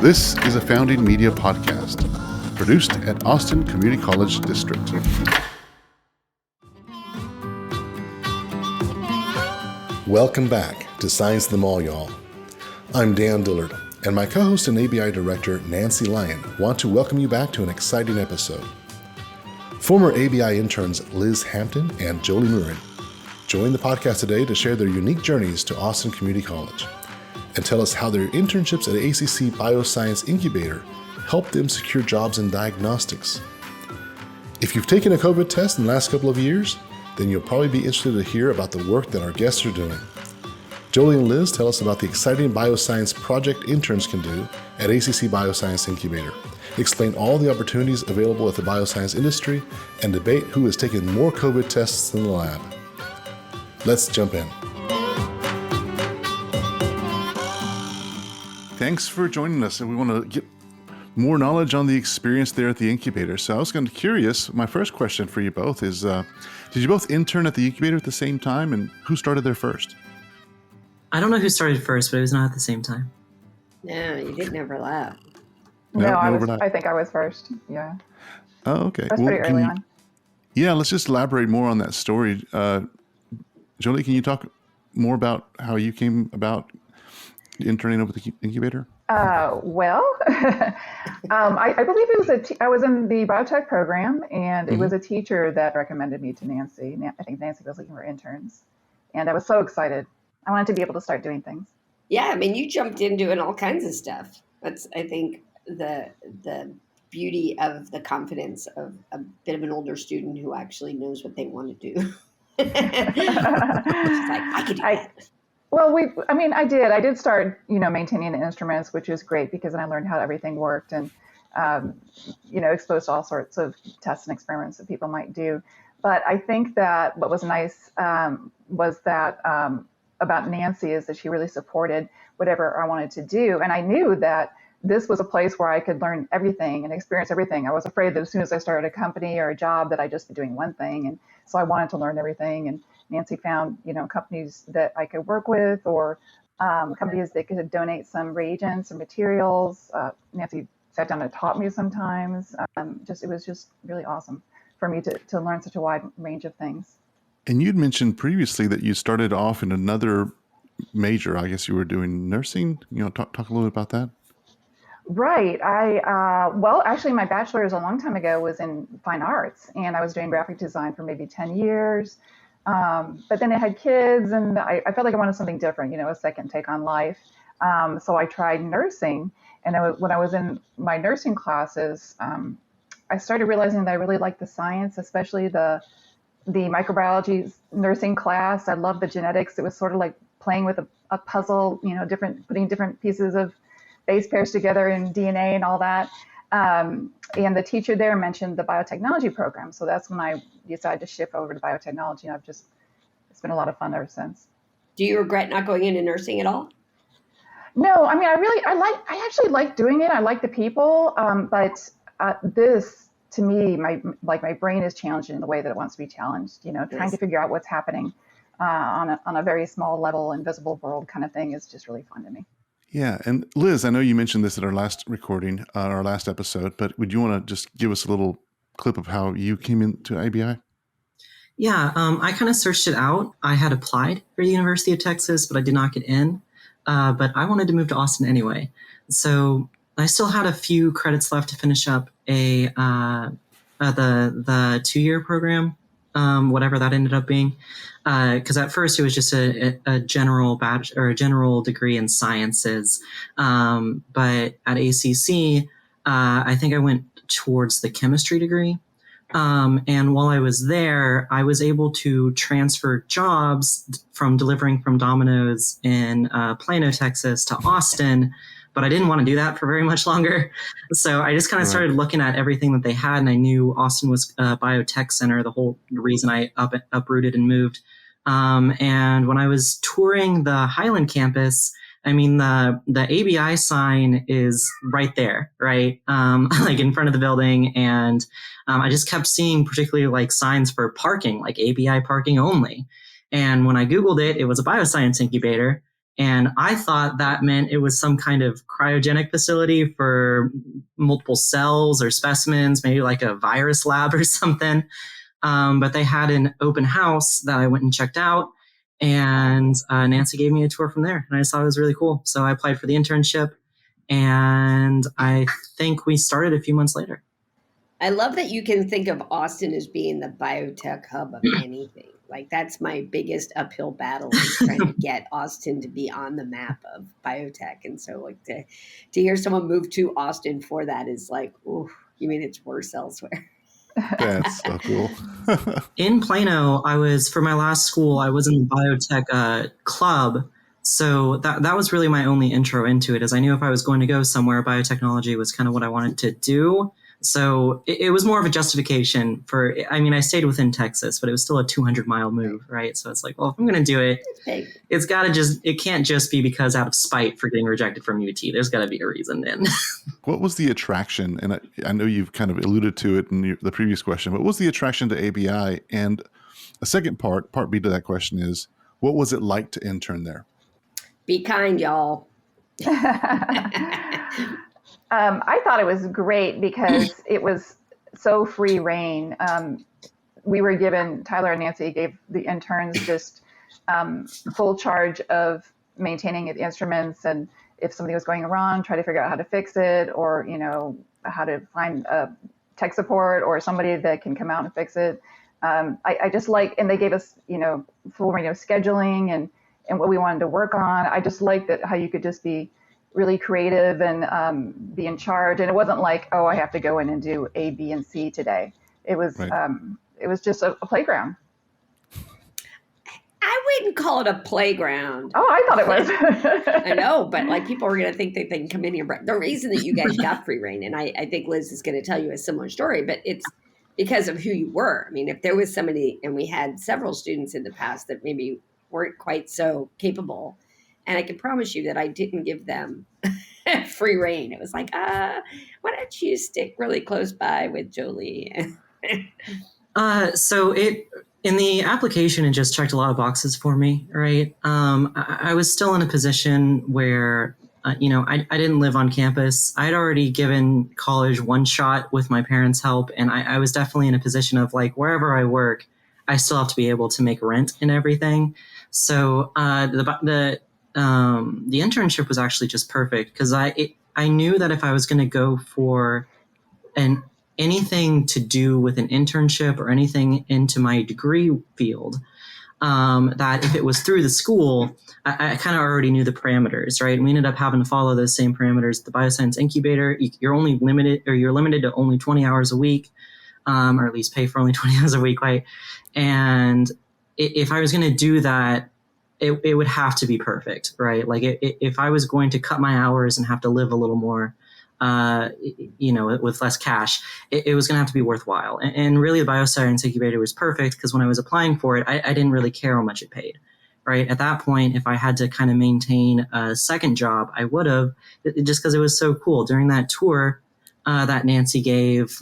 This is a Founding Media podcast, produced at Austin Community College District. Welcome back to Science the Mall, y'all. I'm Dan Dillard, and my co-host and ABI director, Nancy Lyon, want to welcome you back to an exciting episode. Former ABI interns Liz Hampton and Jolie Muren joined the podcast today to share their unique journeys to Austin Community College and tell us how their internships at ACC Bioscience Incubator helped them secure jobs in diagnostics. If you've taken a COVID test in the last couple of years, then you'll probably be interested to hear about the work that our guests are doing. Jolie and Liz tell us about the exciting bioscience project interns can do at ACC Bioscience Incubator, explain all the opportunities available at the bioscience industry, and debate who has taken more COVID tests in the lab. Let's jump in. Thanks for joining us, and we want to get more knowledge on the experience there at the incubator. So I was kind of curious, my first question for you both is, did you both intern at the incubator at the same time, and who started there first? I don't know who started first, but it was not at the same time. No, you didn't overlap. No, I think I was first. Yeah. Oh, okay. That's pretty early on. Yeah, let's just elaborate more on that story. Jolie, can you talk more about how you came about interning over the incubator? I believe it was I was in the biotech program, and it was a teacher that recommended me to Nancy. I think Nancy was looking for interns, and I was so excited. I wanted to be able to start doing things. Yeah, I mean, you jumped in doing all kinds of stuff. That's, I think, the beauty of the confidence of a bit of an older student who actually knows what they want to do. She's like, I could do that. Well, I did start, maintaining the instruments, which is great because then I learned how everything worked and, exposed to all sorts of tests and experiments that people might do. But I think that what was nice was that about Nancy is that she really supported whatever I wanted to do. And I knew that this was a place where I could learn everything and experience everything. I was afraid that as soon as I started a company or a job that I'd just be doing one thing. And so I wanted to learn everything. And Nancy found, companies that I could work with or companies that could donate some reagents or materials. Nancy sat down and taught me sometimes. It was just really awesome for me to learn such a wide range of things. And you'd mentioned previously that you started off in another major. I guess you were doing nursing. Talk a little bit about that. Right. Actually, my bachelor's a long time ago was in fine arts, and I was doing graphic design for maybe 10 years. But then I had kids, and I felt like I wanted something different, a second take on life. So I tried nursing, and when I was in my nursing classes, I started realizing that I really liked the science, especially the microbiology nursing class. I loved the genetics. It was sort of like playing with a puzzle, putting different pieces of base pairs together in DNA and all that. And the teacher there mentioned the biotechnology program. So that's when I decided to shift over to biotechnology. And it's been a lot of fun ever since. Do you regret not going into nursing at all? No, I actually like doing it. I like the people. But this, to me, my brain is challenged in the way that it wants to be challenged. Trying to figure out what's happening on a very small level, invisible world kind of thing is just really fun to me. Yeah. And Liz, I know you mentioned this at our last recording, our last episode, but would you want to just give us a little clip of how you came into ABI? Yeah, I kind of searched it out. I had applied for the University of Texas, but I did not get in. But I wanted to move to Austin anyway. So I still had a few credits left to finish up the 2-year program, whatever that ended up being. Because at first it was just a general bachelor or a general degree in sciences. But at ACC, I think I went towards the chemistry degree. And while I was there, I was able to transfer jobs from delivering from Domino's in Plano, Texas to Austin. But I didn't want to do that for very much longer. So I just kind of started looking at everything that they had. And I knew Austin was a biotech center, the whole reason I uprooted and moved. And when I was touring the Highland campus, the ABI sign is right there, right? Like in front of the building. And I just kept seeing particularly like signs for parking, like ABI parking only. And when I Googled it, it was a bioscience incubator. And I thought that meant it was some kind of cryogenic facility for multiple cells or specimens, maybe like a virus lab or something. But they had an open house that I went and checked out. And Nancy gave me a tour from there. And I just thought it was really cool. So I applied for the internship. And I think we started a few months later. I love that you can think of Austin as being the biotech hub of anything. Like, that's my biggest uphill battle, is trying to get Austin to be on the map of biotech. And so, like, to hear someone move to Austin for that is like, ooh, you mean it's worse elsewhere? That's so cool. In Plano, for my last school, I was in the biotech club. So that was really my only intro into it, is I knew if I was going to go somewhere, biotechnology was kind of what I wanted to do. So it was more of a justification for, I mean, I stayed within Texas, but it was still a 200-mile move, right? So it's like, well, if I'm going to do it, it can't just be because out of spite for getting rejected from UT. There's got to be a reason then. What was the attraction? And I know you've kind of alluded to it in the previous question, but what was the attraction to ABI? And a second part B to that question is, what was it like to intern there? Be kind, y'all. I thought it was great because it was so free reign. We were given, Tyler and Nancy gave the interns just full charge of maintaining the instruments, and if something was going wrong, try to figure out how to fix it, or, how to find tech support or somebody that can come out and fix it. I just and they gave us, full scheduling and what we wanted to work on. I just liked that, how you could just be really creative and be in charge. And it wasn't like, oh, I have to go in and do A, B, and C today. It was just a playground. I wouldn't call it a playground. Oh, I thought it was. I know, but like, people are going to think that they can come in here. The reason that you guys got free reign, and I think Liz is going to tell you a similar story, but it's because of who you were. I mean, if there was somebody, and we had several students in the past that maybe weren't quite so capable, and I can promise you that I didn't give them free reign. It was like, why don't you stick really close by with Jolie? So in the application, it just checked a lot of boxes for me, right? I was still in a position where, I didn't live on campus. I'd already given college one shot with my parents' help. And I was definitely in a position of, like, wherever I work, I still have to be able to make rent and everything. So the internship was actually just perfect, because I knew that if I was going to go for anything to do with an internship or anything into my degree field, that if it was through the school, I kind of already knew the parameters, right? And we ended up having to follow those same parameters. The Bioscience Incubator, you're limited to only 20 hours a week, or at least pay for only 20 hours a week, right? And if I was going to do that, it would have to be perfect, right? Like, if I was going to cut my hours and have to live a little more, with less cash, it was going to have to be worthwhile. And really, the Bioscience Incubator was perfect, because when I was applying for it, I didn't really care how much it paid, right? At that point, if I had to kind of maintain a second job, I would have, just because it was so cool. During that tour that Nancy gave,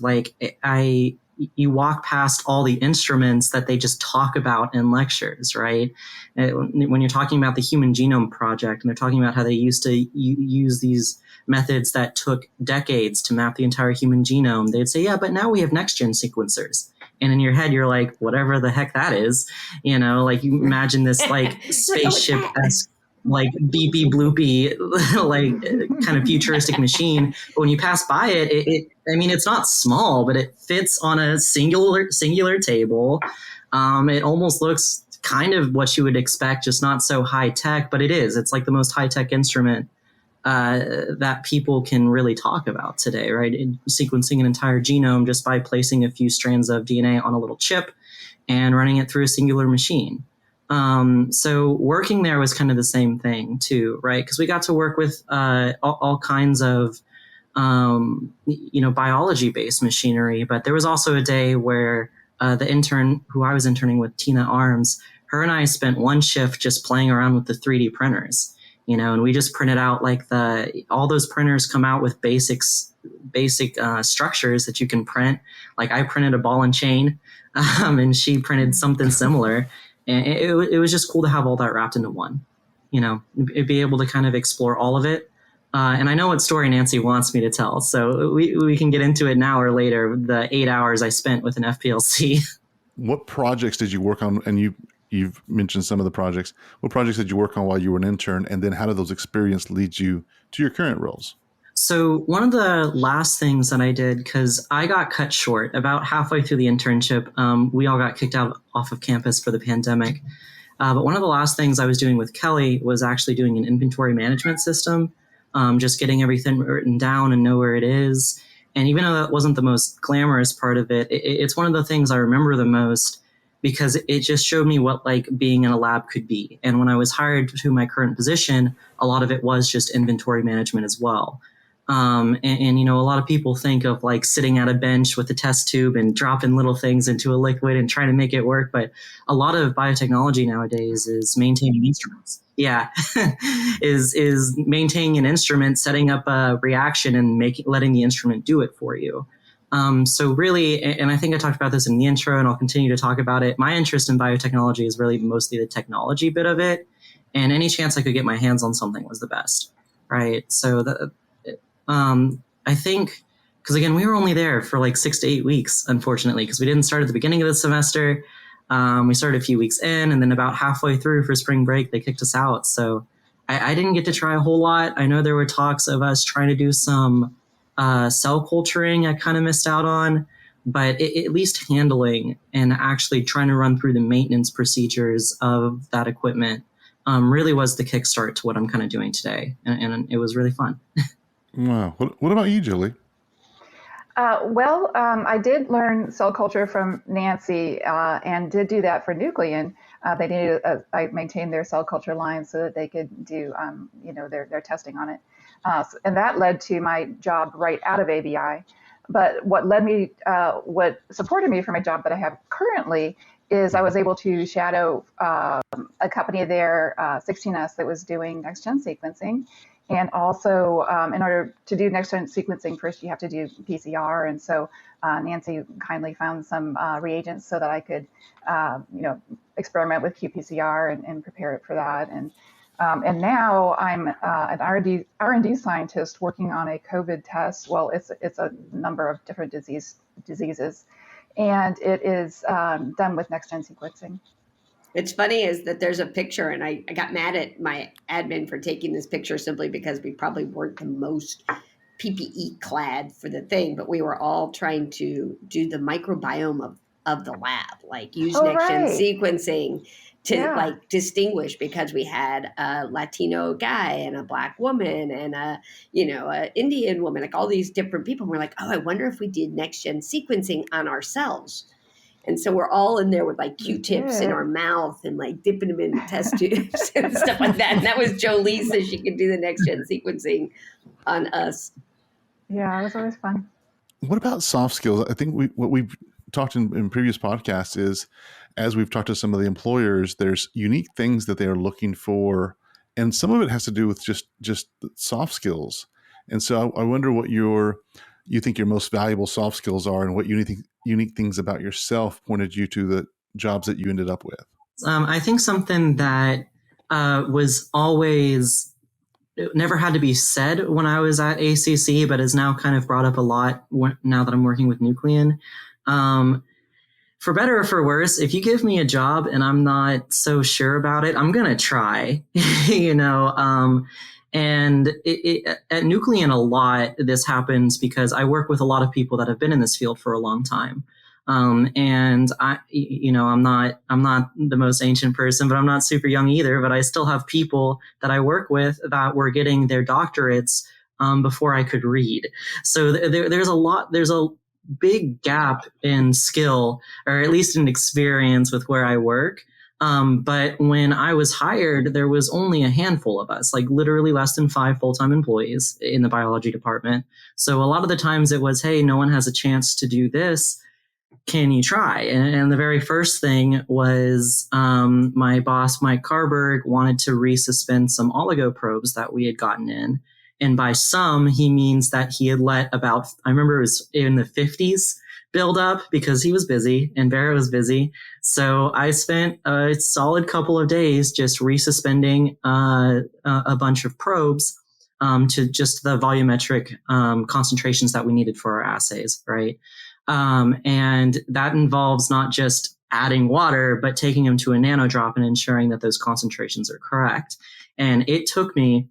you walk past all the instruments that they just talk about in lectures, right? When you're talking about the Human Genome Project, and they're talking about how they used to use these methods that took decades to map the entire human genome, they'd say, yeah, but now we have next-gen sequencers. And in your head, you're like, whatever the heck that is, you imagine this spaceship-esque, beepy bloopy, kind of futuristic machine. But when you pass by it, it's not small, but it fits on a singular table. It almost looks kind of what you would expect, just not so high tech, but it is. It's like the most high tech instrument that people can really talk about today, right? Sequencing an entire genome just by placing a few strands of DNA on a little chip and running it through a singular machine. So working there was kind of the same thing too, right? Because we got to work with all kinds of, biology-based machinery. But there was also a day where the intern who I was interning with, Tina Arms, her and I spent one shift just playing around with the 3D printers, and we just printed out all those printers come out with basic structures that you can print. Like, I printed a ball and chain, and she printed something similar. And it was just cool to have all that wrapped into one. be able to kind of explore all of it. And I know what story Nancy wants me to tell, so we can get into it now or later. The 8 hours I spent with an FPLC. What projects did you work on? And you've mentioned some of the projects. What projects did you work on while you were an intern? And then how did those experiences lead you to your current roles? So one of the last things that I did, because I got cut short about halfway through the internship, we all got kicked out off of campus for the pandemic. But one of the last things I was doing with Kelly was actually doing an inventory management system, just getting everything written down and know where it is. And even though that wasn't the most glamorous part of it, it's one of the things I remember the most because it just showed me what like being in a lab could be. And when I was hired to my current position, a lot of it was just inventory management as well. And a lot of people think of like sitting at a bench with a test tube and dropping little things into a liquid and trying to make it work. But a lot of biotechnology nowadays is maintaining instruments. Yeah, is maintaining an instrument, setting up a reaction and letting the instrument do it for you. So really, and I think I talked about this in the intro and I'll continue to talk about it. My interest in biotechnology is really mostly the technology bit of it. And any chance I could get my hands on something was the best. Right. So I think, because again, we were only there for like 6 to 8 weeks, unfortunately, because we didn't start at the beginning of the semester. We started a few weeks in, and then about halfway through for spring break, they kicked us out. So I didn't get to try a whole lot. I know there were talks of us trying to do some cell culturing I kind of missed out on, but at least handling and actually trying to run through the maintenance procedures of that equipment really was the kickstart to what I'm kind of doing today. And it was really fun. Wow. What about you, Jolie? I did learn cell culture from Nancy and did do that for Nuclean. They needed, I maintained their cell culture line so that they could do, their testing on it. And that led to my job right out of ABI. But what supported me for my job that I have currently is I was able to shadow a company there, 16S, that was doing next-gen sequencing. And also, in order to do next-gen sequencing, first you have to do PCR. And so Nancy kindly found some reagents so that I could, experiment with qPCR and prepare it for that. And now I'm an R&D scientist working on a COVID test. Well, it's a number of different diseases, and it is done with next-gen sequencing. It's funny is that there's a picture, and I got mad at my admin for taking this picture simply because we probably weren't the most PPE clad for the thing, but we were all trying to do the microbiome of the lab, like use next-gen sequencing to like distinguish, because we had a Latino guy and a Black woman and a Indian woman, like all these different people. And we're like, oh, I wonder if we did next-gen sequencing on ourselves. And so we're all in there with like Q-tips in our mouth and like dipping them in test tubes and stuff like that. And that was Jolie, so she could do the next-gen sequencing on us. Yeah, it was always fun. What about soft skills? I think what we've talked in previous podcasts is, as we've talked to some of the employers, there's unique things that they are looking for. And some of it has to do with just soft skills. And so I wonder what you think your most valuable soft skills are, and what unique things about yourself pointed you to the jobs that you ended up with. I think something that was always never had to be said when I was at ACC, but is now kind of brought up a lot now that I'm working with Nuclean. For better or for worse, if you give me a job and I'm not so sure about it, I'm going to try, and at Nuclean a lot, this happens because I work with a lot of people that have been in this field for a long time. And I'm not the most ancient person, but I'm not super young either, but I still have people that I work with that were getting their doctorates, before I could read. So there's a big gap in skill, or at least in experience with where I work. But when I was hired, there was only a handful of us, like literally less than 5 full-time employees in the biology department. So a lot of the times it was, hey, no one has a chance to do this. Can you try? And the very first thing was my boss, Mike Carberg, wanted to resuspend some oligo probes that we had gotten in. And by some, he means that he had let about, I remember it was in the 50s, build up because he was busy and Vera was busy. So I spent a solid couple of days just resuspending a bunch of probes to just the volumetric concentrations that we needed for our assays, right? And that involves not just adding water, but taking them to a nanodrop and ensuring that those concentrations are correct. And it took me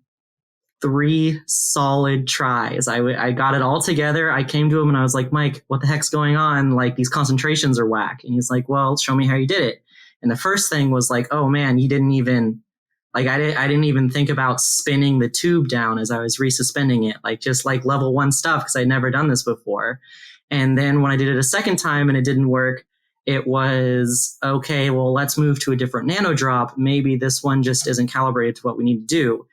3 solid tries. I got it all together. I came to him and I was like, Mike, what the heck's going on? Like, these concentrations are whack. And he's like, well, show me how you did it. And the first thing was like, oh man, you didn't even, like, I didn't even think about spinning the tube down as I was resuspending it, like just like level 1 stuff, because I'd never done this before. And then when I did it a second time and it didn't work, it was, okay, well, let's move to a different nanodrop. Maybe this one just isn't calibrated to what we need to do.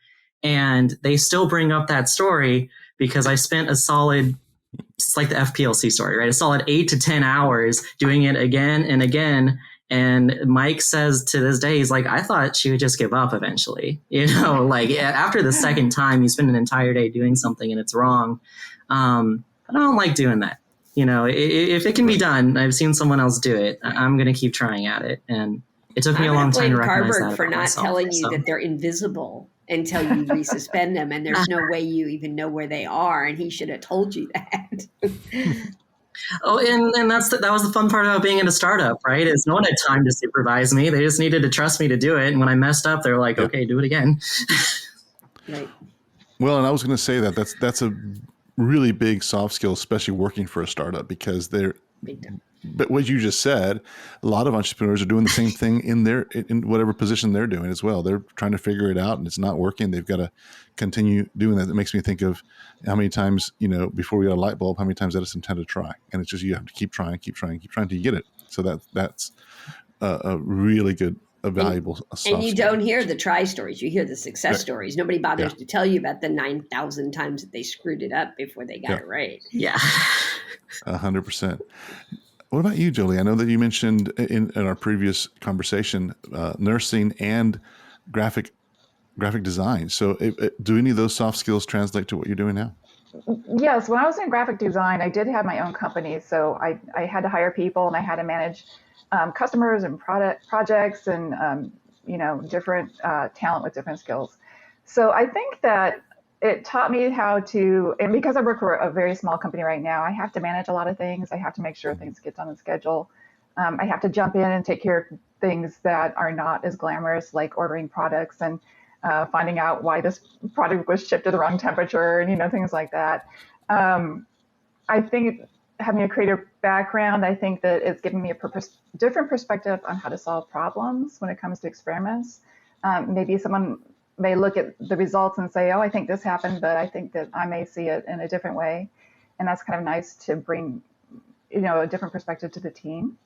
And they still bring up that story because I spent a solid, it's like the FPLC story, right? A solid 8 to 10 hours doing it again and again. And Mike says to this day, he's like, I thought she would just give up eventually. You know, like after the second time, you spend an entire day doing something and it's wrong. But I don't like doing that. You know, if it can be done, I've seen someone else do it. I'm going to keep trying at it. And it took me a long time to recognize that for not myself, telling you that they're invisible until you resuspend them, and there's no way you even know where they are, and he should have told you that. Oh, and that was the fun part about being in a startup, right? Is no one had time to supervise me. They just needed to trust me to do it. And when I messed up, they're like, okay, do it again. Right. Well, and I was going to say that's a really big soft skill, especially working for a startup, because but what you just said, a lot of entrepreneurs are doing the same thing in whatever position they're doing as well. They're trying to figure it out and it's not working. They've got to continue doing that. It makes me think of how many times, before we got a light bulb, how many times Edison had to try. And it's just, you have to keep trying until you get it. So that's a really good, a valuable soft And you skill. don't hear the try stories. You hear the success stories. Nobody bothers to tell you about the 9,000 times that they screwed it up before they got it right. Yeah. 100%. What about you, Jolie? I know that you mentioned in our previous conversation, nursing and graphic design. So do any of those soft skills translate to what you're doing now? Yes, when I was in graphic design, I did have my own company. So I had to hire people and I had to manage customers and projects and, different talent with different skills. So I think that it taught me how to, and because I work for a very small company right now, I have to manage a lot of things. I have to make sure things get done on schedule. I have to jump in and take care of things that are not as glamorous, like ordering products and finding out why this product was shipped at the wrong temperature and, things like that. I think having a creative background, I think that it's given me a different perspective on how to solve problems when it comes to experiments. Maybe someone may look at the results and say, oh, I think this happened, but I think that I may see it in a different way. And that's kind of nice to bring, a different perspective to the team.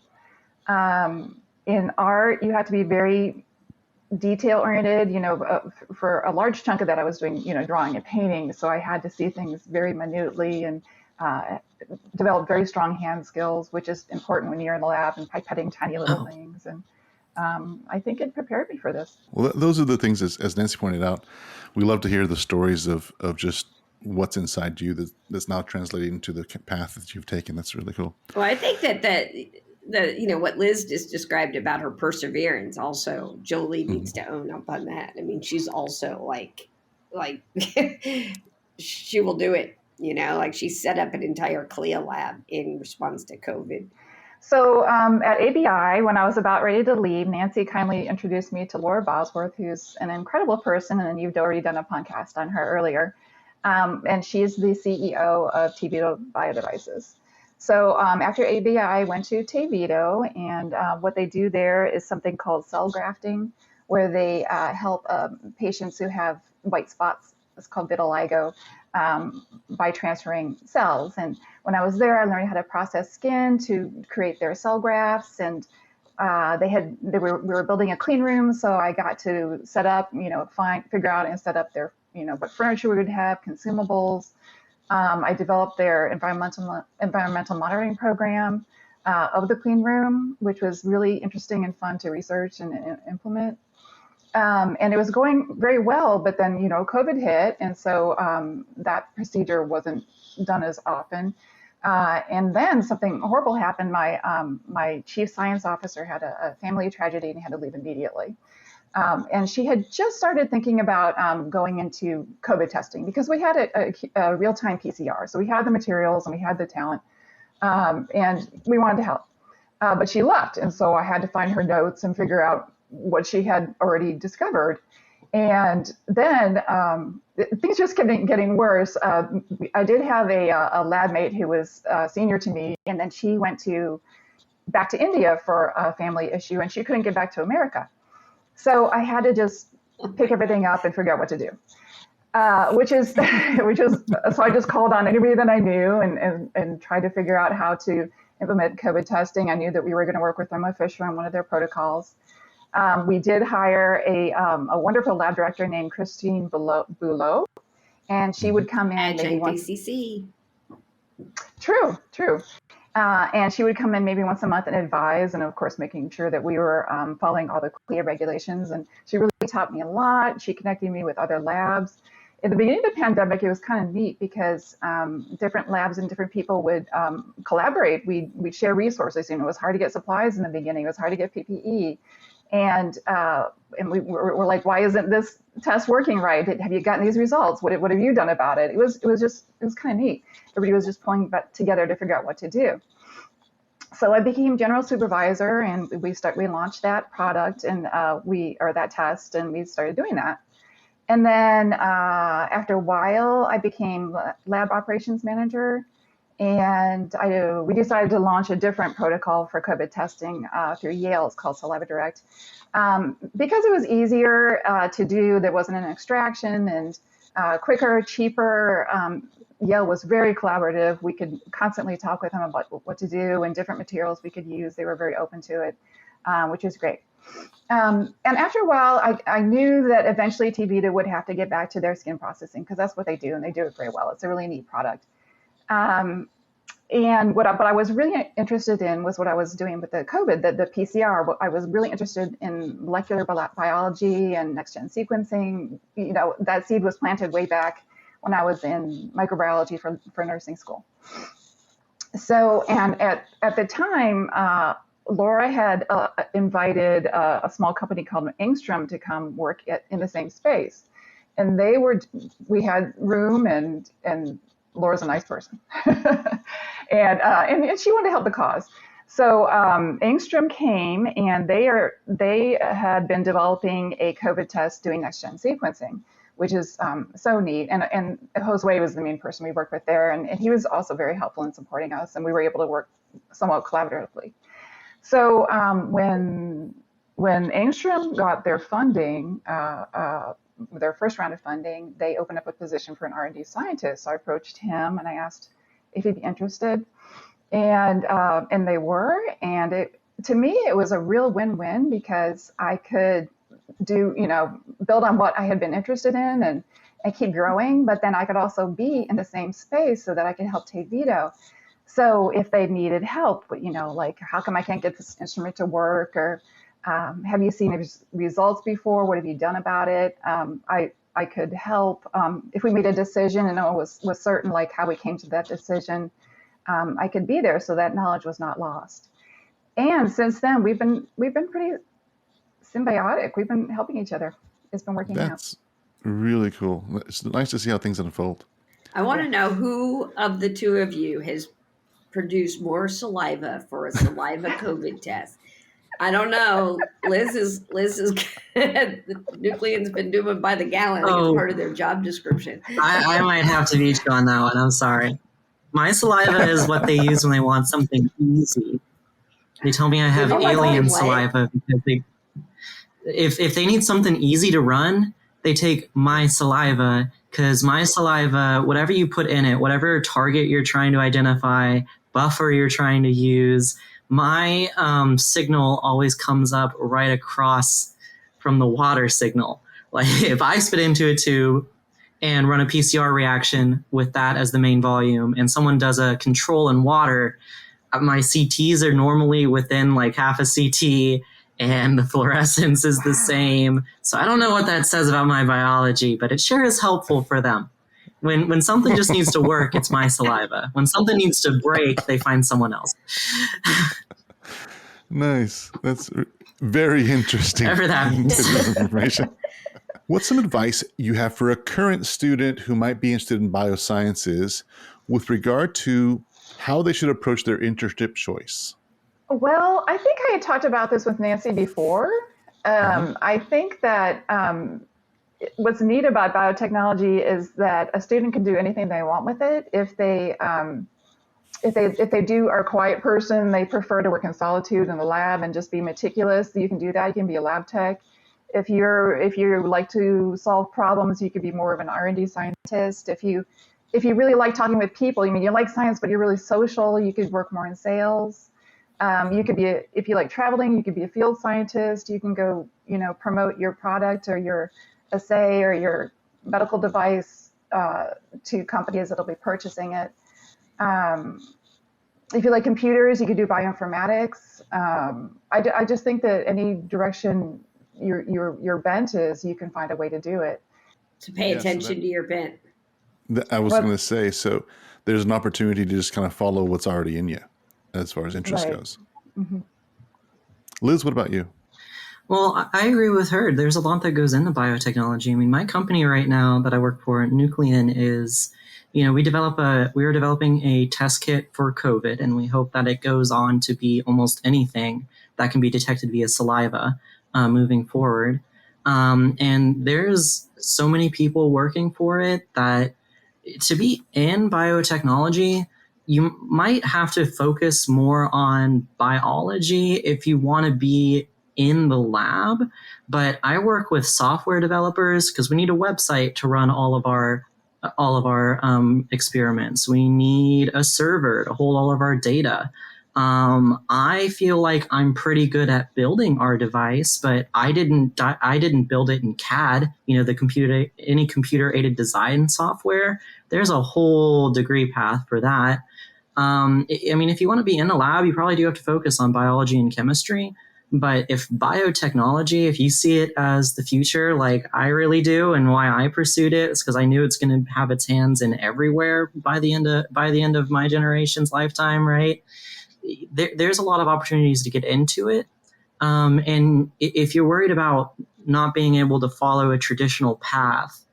In art, you have to be very detail oriented, for a large chunk of that I was doing, drawing and painting. So I had to see things very minutely and develop very strong hand skills, which is important when you're in the lab and pipetting tiny little things. And I think it prepared me for this. Well, those are the things, as Nancy pointed out, we love to hear the stories of just what's inside you that's now translating into the path that you've taken. That's really cool. Well, I think that what Liz just described about her perseverance, also Jolie needs to own up on that. I mean, she's also like she will do it, like she set up an entire CLIA lab in response to COVID. So at ABI, when I was about ready to leave, Nancy kindly introduced me to Laura Bosworth, who's an incredible person, and you've already done a podcast on her earlier. And she's the CEO of Tvito Biodevices. So after ABI, I went to Tvito, and what they do there is something called cell grafting, where they help patients who have white spots. It's called vitiligo, by transferring cells. And when I was there, I learned how to process skin to create their cell grafts. And we were building a clean room, so I got to set up, figure out and set up their, what furniture we would have, consumables. I developed their environmental monitoring program of the clean room, which was really interesting and fun to research and implement. And it was going very well, but then, COVID hit. And so that procedure wasn't done as often. And then something horrible happened. My chief science officer had a family tragedy and had to leave immediately. And she had just started thinking about going into COVID testing because we had a real-time PCR. So we had the materials and we had the talent, and we wanted to help. But she left, and so I had to find her notes and figure out what she had already discovered. And then things just kept getting worse. I did have a lab mate who was senior to me, and then she went back to India for a family issue, and she couldn't get back to America. So I had to just pick everything up and figure out what to do, which is so I just called on anybody that I knew and tried to figure out how to implement COVID testing. I knew that we were going to work with Thermo Fisher on one of their protocols. We did hire a wonderful lab director named Christine Boulot, and she would come in maybe once. ACC. True. And she would come in maybe once a month and advise, and of course, making sure that we were following all the CLIA regulations. And she really taught me a lot. She connected me with other labs. At the beginning of the pandemic, it was kind of neat because different labs and different people would collaborate. We'd share resources. It was hard to get supplies in the beginning. It was hard to get PPE. And we were like, why isn't this test working right? Have you gotten these results? What have you done about it? It was kind of neat. Everybody was just pulling together to figure out what to do. So I became general supervisor, and we launched that product and that test, and we started doing that. And then after a while, I became lab operations manager. And we decided to launch a different protocol for COVID testing through Yale. It's called Saliva Direct. Because it was easier to do, there wasn't an extraction, and quicker, cheaper. Yale was very collaborative. We could constantly talk with them about what to do and different materials we could use. They were very open to it, which is great. And after a while, I knew that eventually TVita would have to get back to their skin processing because that's what they do, and they do it very well. It's a really neat product. And what I was really interested in was what I was doing with the COVID, the PCR. I was really interested in molecular biology and next-gen sequencing. That seed was planted way back when I was in microbiology for nursing school. So, and at the time, Laura had invited a small company called Engstrom to come work in the same space. And we had room, and Laura's a nice person. and she wanted to help the cause. So Engstrom came, and they had been developing a COVID test doing next-gen sequencing, which is so neat. And Josue was the main person we worked with there, and he was also very helpful in supporting us, and we were able to work somewhat collaboratively. So when Engstrom got their funding, their first round of funding, they opened up a position for an R&D scientist. So I approached him and I asked if he'd be interested, and they were. And to me, it was a real win-win because I could build on what I had been interested in and keep growing, but then I could also be in the same space so that I could help TVita. So if they needed help, like how come I can't get this instrument to work, or have you seen results before? What have you done about it? I could help. If we made a decision and it was certain, like how we came to that decision, I could be there so that knowledge was not lost. And since then, we've been pretty symbiotic. We've been helping each other. It's been working out. That's really cool. It's nice to see how things unfold. I want to know who of the two of you has produced more saliva for a saliva COVID test. I don't know. Liz is the Nuclean's been doing by the gallon. I think it's part of their job description. I might have to beat you on that one. I'm sorry. My saliva is what they use when they want something easy. They tell me I have alien saliva because if they need something easy to run, they take my saliva, because my saliva, whatever you put in it, whatever target you're trying to identify, buffer you're trying to use, my signal always comes up right across from the water signal. Like if I spit into a tube and run a PCR reaction with that as the main volume, and someone does a control in water, my CTs are normally within like half a CT, and the fluorescence is the same. So I don't know what that says about my biology, but it sure is helpful for them. When something just needs to work, it's my saliva. When something needs to break, they find someone else. Nice. That's very interesting. Whatever that means. Bit of information. What's some advice you have for a current student who might be interested in biosciences with regard to how they should approach their internship choice? Well, I think I had talked about this with Nancy before. I think that what's neat about biotechnology is that a student can do anything they want with it. If they are a quiet person, they prefer to work in solitude in the lab and just be meticulous, you can do that. You can be a lab tech. If you like to solve problems, you could be more of an R&D scientist. If you really like talking with people, you like science, but you're really social, you could work more in sales. You could be, if you like traveling, you could be a field scientist. You can go, promote your product or your assay or your medical device to companies that'll be purchasing it. If you like computers, you could do bioinformatics. I just think that any direction your bent is, you can find a way to do it. To pay attention to your bent. I was going to say, so there's an opportunity to just kind of follow what's already in you as far as interest goes. Mm-hmm. Liz, what about you? Well, I agree with her. There's a lot that goes into biotechnology. My company right now that I work for, Nuclean, is, we are developing a test kit for COVID, and we hope that it goes on to be almost anything that can be detected via saliva moving forward. And there's so many people working for it that to be in biotechnology, you might have to focus more on biology if you want to be in the lab. But I work with software developers because we need a website to run all of our experiments. We need a server to hold all of our data. I feel like I'm pretty good at building our device, but I didn't build it in CAD. Any computer-aided design software. There's a whole degree path for that. If you want to be in a lab, you probably do have to focus on biology and chemistry. But if biotechnology, if you see it as the future, like I really do, and why I pursued it is because I knew it's going to have its hands in everywhere by the end of my generation's lifetime, right? There's a lot of opportunities to get into it. And if you're worried about not being able to follow a traditional path,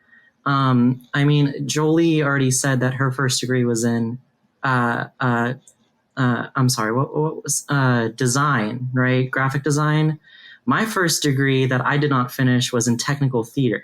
Jolie already said that her first degree was in, what was design, right? Graphic design. My first degree that I did not finish was in technical theater.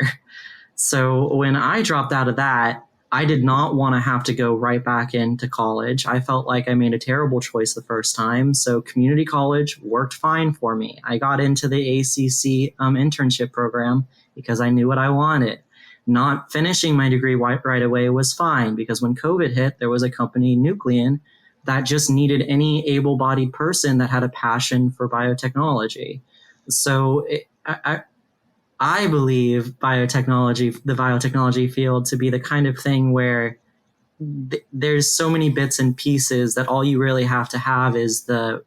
So when I dropped out of that, I did not want to have to go right back into college. I felt like I made a terrible choice the first time. So community college worked fine for me. I got into the ACC internship program because I knew what I wanted. Not finishing my degree right away was fine because when COVID hit, there was a company, Nuclean, that just needed any able-bodied person that had a passion for biotechnology. So I believe the biotechnology field to be the kind of thing where there's so many bits and pieces that all you really have to have is the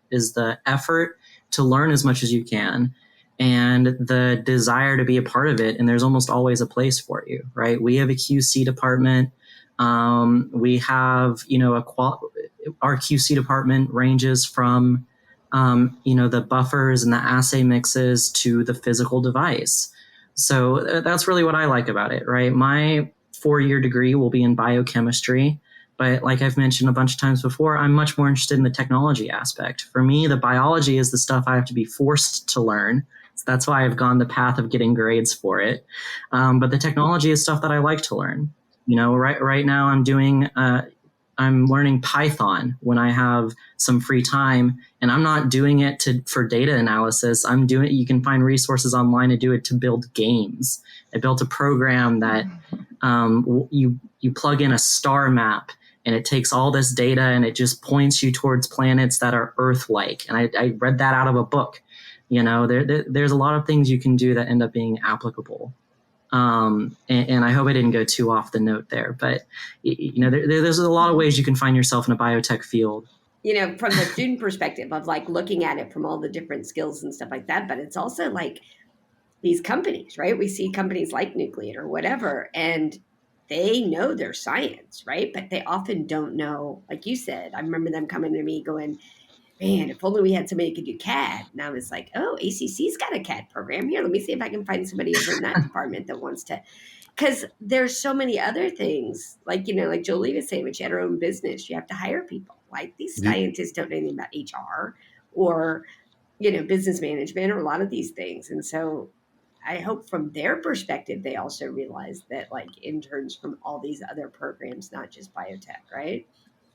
effort to learn as much as you can and the desire to be a part of it. And there's almost always a place for you, right? We have a QC department. We have, our QC department ranges from, the buffers and the assay mixes to the physical device. So that's really what I like about it, right? My 4-year degree will be in biochemistry, but like I've mentioned a bunch of times before, I'm much more interested in the technology aspect. For me, the biology is the stuff I have to be forced to learn. So that's why I've gone the path of getting grades for it. But the technology is stuff that I like to learn. Right now I'm learning Python when I have some free time, and I'm not doing it for data analysis. You can find resources online to do it to build games. I built a program that you plug in a star map and it takes all this data and it just points you towards planets that are Earth-like. And I read that out of a book. There's a lot of things you can do that end up being applicable. And I hope I didn't go too off the note there, but there's a lot of ways you can find yourself in a biotech field. From the student perspective of like looking at it from all the different skills and stuff like that, but it's also like these companies, right? We see companies like Nucleator or whatever, and they know their science, right? But they often don't know, like you said. I remember them coming to me going, man, if only we had somebody who could do CAD. And I was like, oh, ACC's got a CAD program. Here, let me see if I can find somebody over in that department that wants to. Because there's so many other things, like, like Jolie was saying, when she had her own business, you have to hire people. Like, these scientists don't know anything about HR or, business management or a lot of these things. And so I hope from their perspective, they also realize that, like, interns from all these other programs, not just biotech, right?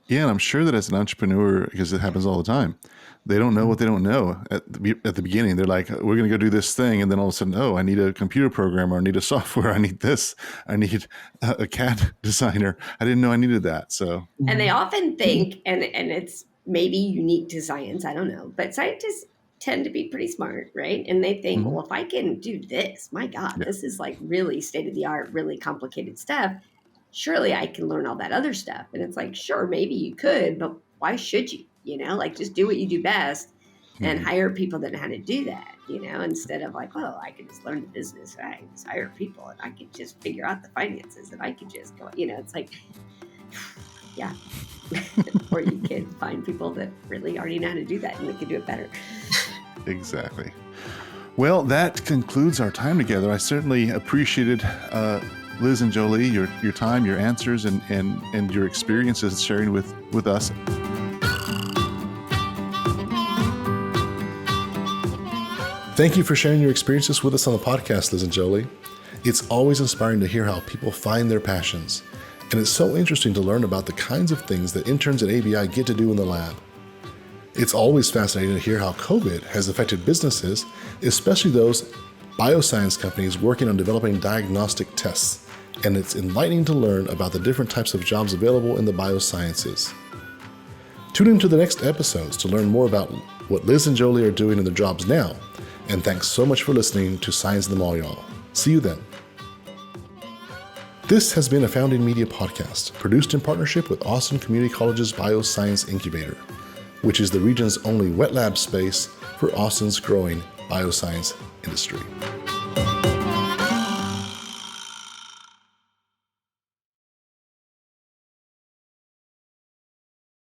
Yeah, and I'm sure that as an entrepreneur, because it happens all the time, they don't know what they don't know at the beginning. They're like, we're going to go do this thing. And then all of a sudden, oh, I need a computer programmer. I need a software. I need this. I need a CAD designer. I didn't know I needed that. So, and they often think, and it's maybe unique to science, I don't know, but scientists tend to be pretty smart, right? And they think, well, if I can do this, my God, this is like really state of the art, really complicated stuff. Surely I can learn all that other stuff. And it's like, sure, maybe you could, but why should you? Like, just do what you do best and hire people that know how to do that, instead of like, well, I can just learn the business. I can just hire people and I can just figure out the finances and I can just go, it's like, yeah. Or you can find people that really already know how to do that and they can do it better. Exactly. Well, that concludes our time together. I certainly appreciated Liz and Jolie, your time, your answers, and your experiences sharing with us. Thank you for sharing your experiences with us on the podcast, Liz and Jolie. It's always inspiring to hear how people find their passions. And it's so interesting to learn about the kinds of things that interns at ABI get to do in the lab. It's always fascinating to hear how COVID has affected businesses, especially those bioscience companies working on developing diagnostic tests. And it's enlightening to learn about the different types of jobs available in the biosciences. Tune into the next episodes to learn more about what Liz and Jolie are doing in their jobs now. And thanks so much for listening to Science in the Mall, y'all. See you then. This has been a Founding Media podcast, produced in partnership with Austin Community College's Bioscience Incubator, which is the region's only wet lab space for Austin's growing bioscience industry.